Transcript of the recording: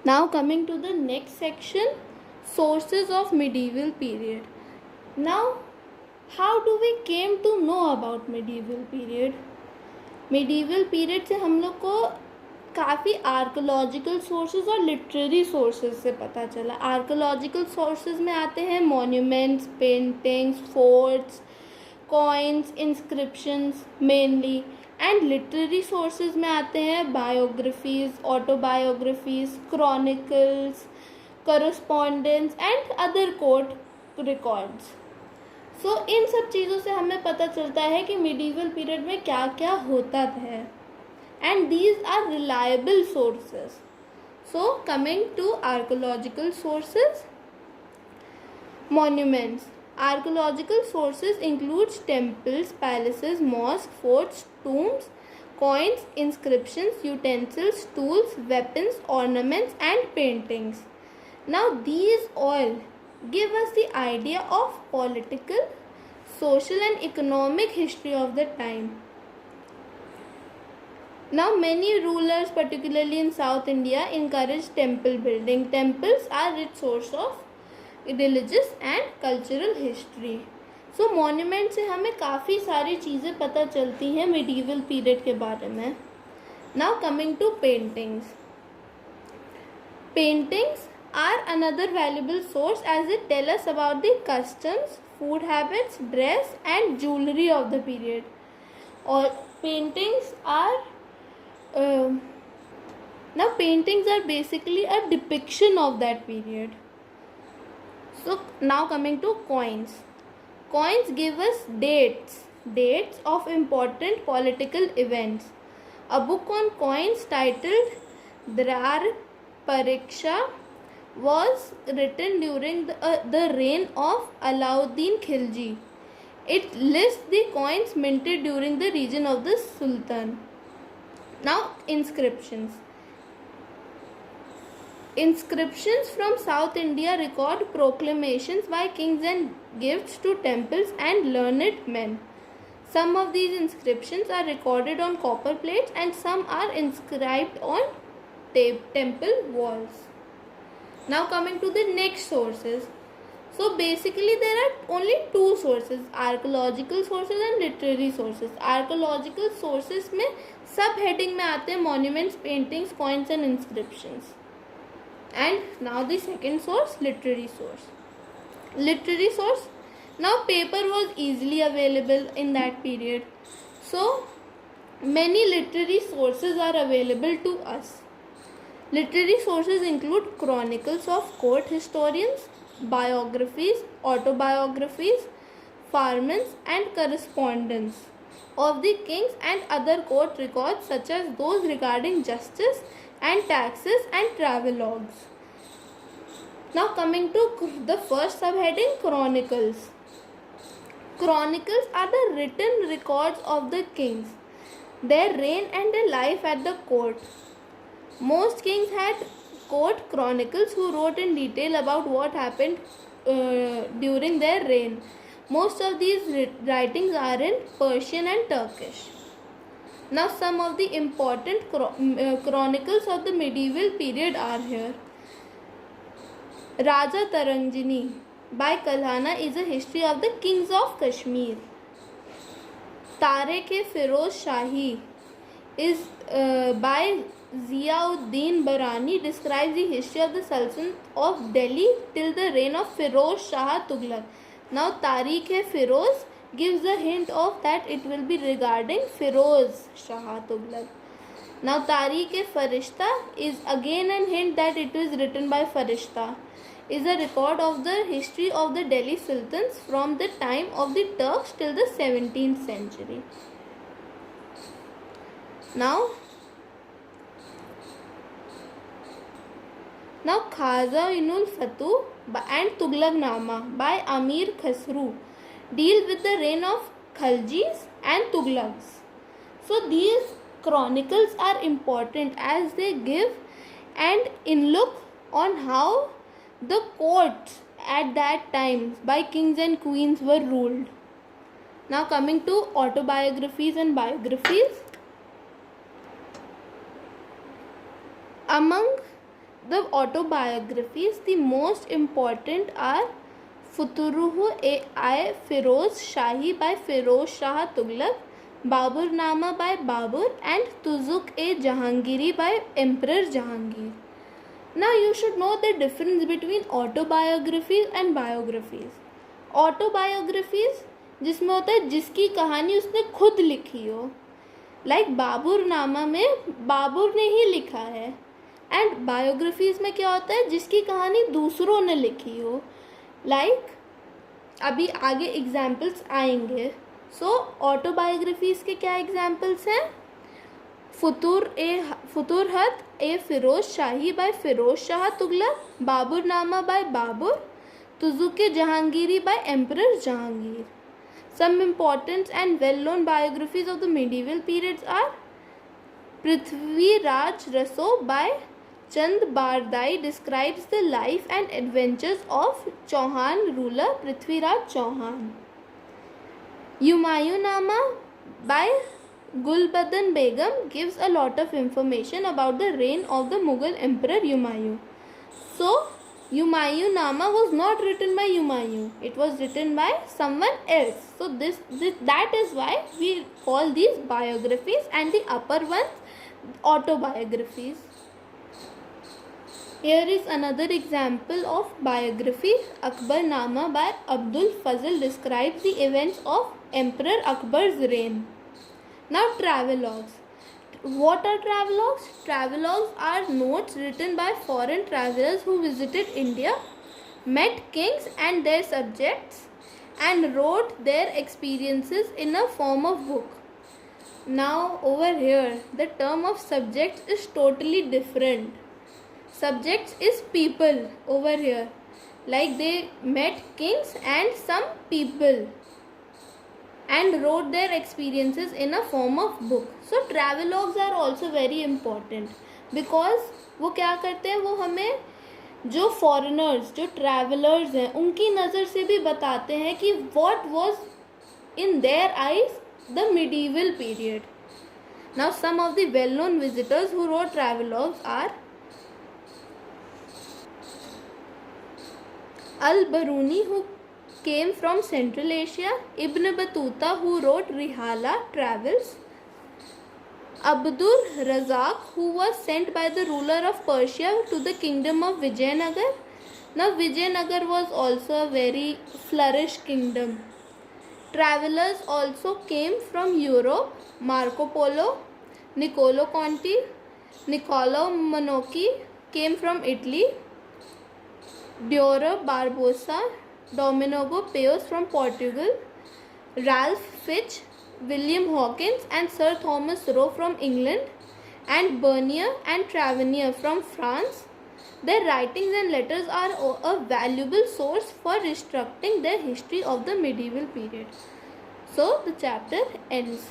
Now coming to the next section, sources of medieval period. Now, how do we came to know about medieval period? medieval period से हम लोग को काफ़ी archaeological sources और literary sources से पता चला. आर्कोलॉजिकल सोर्सेज में आते हैं monuments, paintings, forts, coins, inscriptions mainly. And literary sources में आते हैं biographies, autobiographies, chronicles, correspondence and other court records. So इन सब चीज़ों से हमें पता चलता है कि मिडीवल पीरियड में क्या क्या होता है. And these are reliable sources. So coming to archaeological sources, monuments. Archaeological sources includes temples, palaces, mosques, forts, tombs, coins, inscriptions, utensils, tools, weapons, ornaments and paintings. Now these all give us the idea of political, social and economic history of the time. Now many rulers, particularly in South India, encouraged temple building. Temples are rich source of religious and cultural history. So monument से हमें काफ़ी सारी चीज़ें पता चलती हैं medieval period के बारे में. Now coming to paintings. Paintings are another valuable source as it tell us about the customs, food habits, dress and jewellery of the period. और paintings are now paintings are basically a depiction of that period. So now coming to coins. Coins give us dates of important political events. A book on coins titled Drar Pariksha was written during the reign of Alauddin Khilji. It lists the coins minted during the reign of the Sultan. Now inscriptions. Inscriptions from South India record proclamations by kings and gifts to temples and learned men. Some of these inscriptions are recorded on copper plates and some are inscribed on temple walls. Now coming to the next sources. So basically there are only two sources, archaeological sources and literary sources. Archaeological sources में सब heading में आते हैं monuments, paintings, coins and inscriptions. And now the second source, literary source. Literary source, now paper was easily available in that period, so many literary sources are available to us. Literary sources include chronicles of court historians, biographies, autobiographies, farmers and correspondence of the kings and other court records such as those regarding justice and taxes and travelogues. Now coming to the first subheading, chronicles. Chronicles are the written records of the kings, their reign and their life at the court. Most kings had court chronicles who wrote in detail about what happened during their reign. Most of these writings are in Persian and Turkish. Now some of the important chronicles of the medieval period are here. Raja Taranjini by Kalhana is a history of the kings of Kashmir. Tariq-e-Firoz Shahi is by Ziauddin Barani, describes the history of the Sultanate of Delhi till the reign of Firoz Shah Tughlaq. Now Tariq-e-Firoz gives a hint of that it will be regarding Firoz Shah Tughlaq. Now Tariq-e-Farishta is again a hint that it is written by Farishta. Is a record of the history of the Delhi Sultans from the time of the Turks till the 17th century. Now Khaza-inul Futuh and Tughlaqnama by Amir Khusru deal with the reign of Khaljis and Tughlaqs. So these chronicles are important as they give an in-look on how the courts at that time by kings and queens were ruled. Now coming to autobiographies and biographies. Among the autobiographies, the most important are Futuruh-e Firoz Shahi by Firoz Shah Tughlaq, Baburnama by Babur, and Tuzuk-e-Jahangiri by Emperor Jahangir. Now you should know the difference between autobiographies and biographies. Autobiographies जिसमें होता है जिसकी कहानी उसने खुद लिखी हो, like बाबुरनामा में बाबर ने ही लिखा है. एंड बायोग्राफीज में क्या होता है, जिसकी कहानी दूसरों ने लिखी हो, लाइक अभी आगे एग्जाम्पल्स आएंगे. सो ऑटोबायोग्राफीज के क्या एग्जाम्पल्स हैं? Futuhat e Firoz Shahi by Firoz Shah Tughlaq, Baburnama by Babur, Tuzuk Jahangiri by emperor Jahangir. Some important and well-known biographies of the medieval periods are Prithviraj Raso by Chand Bardai describes the life and adventures of Chauhan ruler Prithviraj Chauhan. Humayunama by Gulbadan Begum gives a lot of information about the reign of the Mughal Emperor Humayun. So, Humayunama was not written by Humayun. It was written by someone else. So that is why we call these biographies, and the upper ones autobiographies. Here is another example of biography. Akbarnama by Abdul Fazl describes the events of Emperor Akbar's reign. Now travelogues. What are travelogues? Travelogues are notes written by foreign travelers who visited India, met kings and their subjects, and wrote their experiences in a form of book. Now over here, the term of subjects is totally different. Subjects is people over here. Like they met kings and some people and wrote their experiences in a form of book. So travelogues are also very important because वो क्या करते हैं, वो हमें जो foreigners, जो travelers हैं, उनकी नज़र से भी बताते हैं कि what was in their eyes the medieval period. Now some of the well-known visitors who wrote travelogues are Al-Baruni, who came from Central Asia, Ibn Battuta, who wrote Rihala Travels, Abdur Razak, who was sent by the ruler of Persia to the kingdom of Vijayanagar. Now Vijayanagar was also a very flourished kingdom. Travelers also came from Europe. Marco Polo, Niccolo Conti, Niccolo Manocchi came from Italy. Diorer Barbosa, Domenico Peos from Portugal, Ralph Fitch, William Hawkins and Sir Thomas Roe from England, and Bernier and Tavernier from France. Their writings and letters are a valuable source for reconstructing the history of the medieval period. So the chapter ends.